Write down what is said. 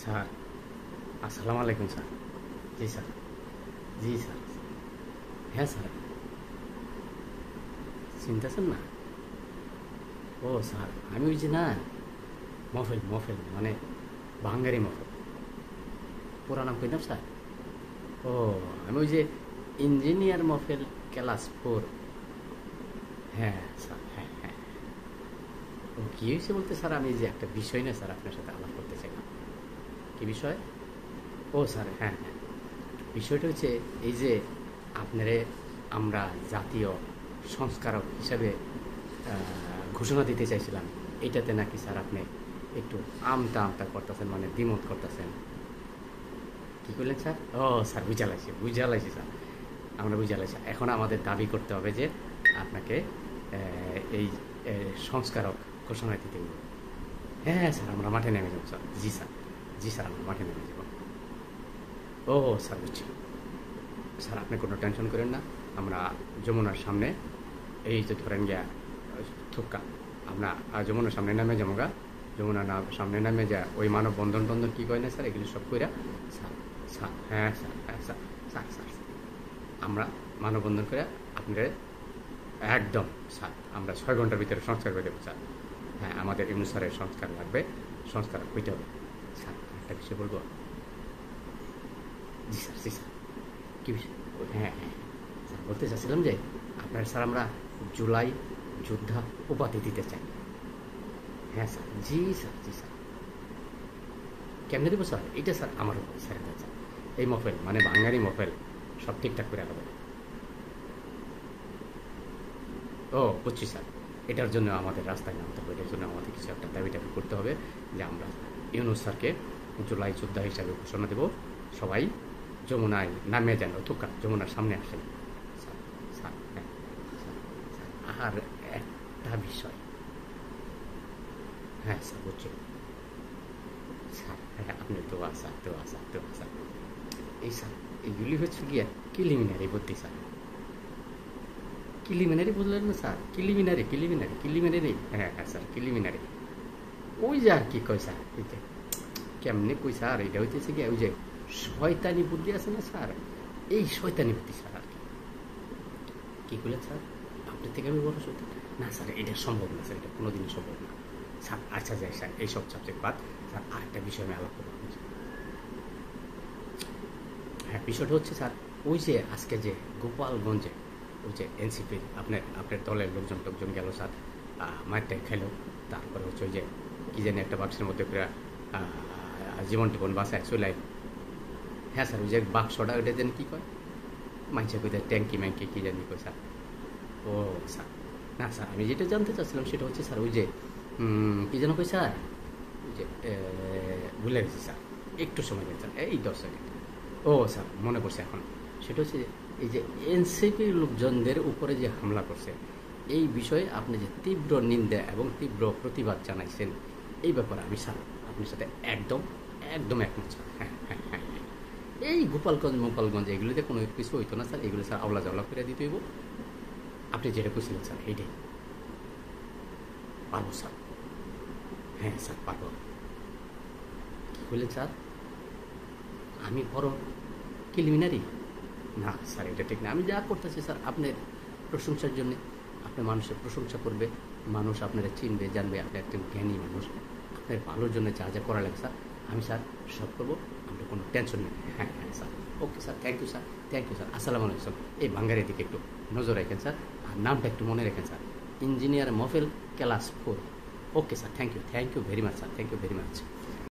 Sir, আসসালামু আলাইকুম sir. জি sir, জি sir. হ্যাঁ স্যার, চিনতেছেন না? ও স্যার, আমি ওই যে না, মফেল মফেল মানে বাঙ্গারি মফেল, পুরা নাম কইতাম স্যার। ও, আমি ওই যে ইঞ্জিনিয়ার মফেল ক্লাস 4। হ্যাঁ স্যার, হ্যাঁ হ্যাঁ। ও কী হয়েছে বলতে স্যার, আমি যে একটা বিষয় নিয়ে স্যার আপনার সাথে আলাপ করতে চাইলাম। কী বিষয়? ও স্যার, হ্যাঁ হ্যাঁ। বিষয়টা হচ্ছে এই যে আপনারে আমরা জাতীয় সংস্কারক হিসাবে ঘোষণা দিতে চাইছিলাম। এইটাতে নাকি স্যার আপনি একটু আমতা আমতা করতেছেন, মানে দ্বিমত করতেছেন। কী করলেন স্যার? ও স্যার, বুঝালাইছি স্যার, আমরা বুঝালাইছি। এখন আমাদের দাবি করতে হবে যে আপনাকে এই সংস্কারক ঘোষণা দিতে হবে। হ্যাঁ হ্যাঁ স্যার, আমরা মাঠে নেমে যাবো স্যার। জি স্যার, জি স্যার, আমরা মাঠে নেমে যাব। ও স্যার, বুঝছি স্যার, আপনি কোনো টেনশন করেন না। আমরা যমুনার সামনে, এই যে ধরেন গিয়া থুক্কা, আমরা যমুনার সামনে নামে যাবো গা। যমুনার সামনে নামে যা ওই মানব বন্ধন টন্ধন কী কয় না স্যার, এগুলি সব কইরা স্যার। স্যার, হ্যাঁ স্যার, হ্যাঁ স্যার, স্যার স্যার, আমরা মানববন্ধন করে আপনার একদম স্যার, আমরা 6 ঘন্টার ভিতরে সংস্কার করে দেবো স্যার। হ্যাঁ, আমাদের ইউনুস স্যারের সংস্কার লাগবে, সংস্কার হইতে হবে স্যার। একটা বিষয় বলবো? জি স্যার, জি স্যার। কী বিষয়? হ্যাঁ হ্যাঁ স্যার, বলতে চাচ্ছিলাম যে আপনার স্যার আমরা জুলাই যোদ্ধা উপাধি দিতে চাই। হ্যাঁ স্যার, জি স্যার, জি স্যার। কেমনে দেবো স্যার? এটা স্যার আমার উপর স্যার দেয় স্যার। এই মফেল মানে বাঙালি মফেল সব ঠিকঠাক করে হবে। ও বুঝছি স্যার, এটার জন্য আমাদের রাস্তায় নামতে হবে। এটার জন্য আমাদের কিছু একটা দাবি টাবি করতে হবে যে আমরা ইউনুস স্যারকে জুলাই যোদ্ধা হিসাবে ঘোষণা দেব। সবাই যমুনায় নামে যেন থুকা যমুনার সামনে আসেন স্যার। স্যার, হ্যাঁ স্যার, স্যার, আর একটা বিষয়। হ্যাঁ স্যার, বুঝছি স্যার। হ্যাঁ, আপনি দোয়া স্যার, দোয়া স্যার, দোয়া স্যার। এই স্যার, এইগুলি হচ্ছে গিয়া কিলিমিনারি বুদ্ধি স্যার। কিলিমিনারি বুঝলেন না স্যার? কিলিমিনারি, কিলিমিনারি, কিলিমিনারি। হ্যাঁ হ্যাঁ স্যার, কিলিমিনারি। ওই যে আর কি কয় স্যার, এই যে কেমনে কই স্যার, এটা হইতেছে কি ওই যে শয়তানি বুদ্ধি আছে না স্যার, এই শয়তানি বুদ্ধি স্যার আর কি। কী করলেন স্যার? আপনার থেকে আমি বড় শয়তান? না স্যার, এটা সম্ভব না স্যার, এটা কোনোদিনই সম্ভব না স্যার। আচ্ছা যাই স্যার, এইসব সাবজেক্ট বাদ। স্যার, আরেকটা বিষয় আমি আলাপ করবো। হ্যাঁ, বিষয়টা হচ্ছে স্যার, ওই যে আজকে যে গোপালগঞ্জে ওই যে এনসিপির আপনার আপনার দলের লোকজন টোকজন গেল স্যার, মারটাই খেলো। তারপরে হচ্ছে ওই যে কী জানি একটা বাক্সের মধ্যে করে জীবন টিপন বাসায় চলে আইল। হ্যাঁ স্যার, ওই যে বাক্সটা ওটা যেন কী কয়, মাইছে কই ট্যাঙ্কি ম্যাঙ্কি কী জানি কয় স্যার। ও স্যার, না স্যার, আমি যেটা জানতে চাচ্ছিলাম সেটা হচ্ছে স্যার ওই যে কী যেন কই স্যার, ওই যে ভুলে গেছি স্যার, একটু সময় দেন স্যার, এই 10 সেকেন্ড। ও স্যার, মনে পড়ছে এখন। সেটা হচ্ছে এই যে এনসিপির লোকজনদের উপরে যে হামলা করছে, এই বিষয়ে আপনি যে তীব্র নিন্দা এবং তীব্র প্রতিবাদ জানাইছেন, এই ব্যাপারে আমি স্যার আপনার সাথে একদম একদম একমত স্যার। হ্যাঁ হ্যাঁ হ্যাঁ হ্যাঁ। এই গোপালগঞ্জ এগুলিতে কোনো কিছু হইতো না স্যার, এগুলো স্যার আওলা জাওলা করে দিতে হইব। আপনি যেটা কইছিলেন স্যার, এইটাই পারবো স্যার। হ্যাঁ স্যার, পারবো। কী বললেন স্যার? আমি বড় কিলিমিনারি? না স্যার, এটা ঠিক না। আমি যা করতেছি স্যার আপনার প্রশংসার জন্যে। আপনি মানুষের প্রশংসা করবে, মানুষ আপনারা চিনবে জানবে, আপনি একজন জ্ঞানী মানুষ। আপনার ভালোর জন্য যা যা করা লাগে স্যার, আমি স্যার সব করবো। আপনার কোনো টেনশন নেই। হ্যাঁ হ্যাঁ sir, okay sir, thank you sir, thank you sir. আসসালামু আলাইকুম। এই বাঙ্গারের দিকে একটু নজর রাখেন স্যার, আর নামটা একটু মনে রাখেন স্যার, ইঞ্জিনিয়ার মফেল class 4। Okay sir, thank you very much sir, thank you very much.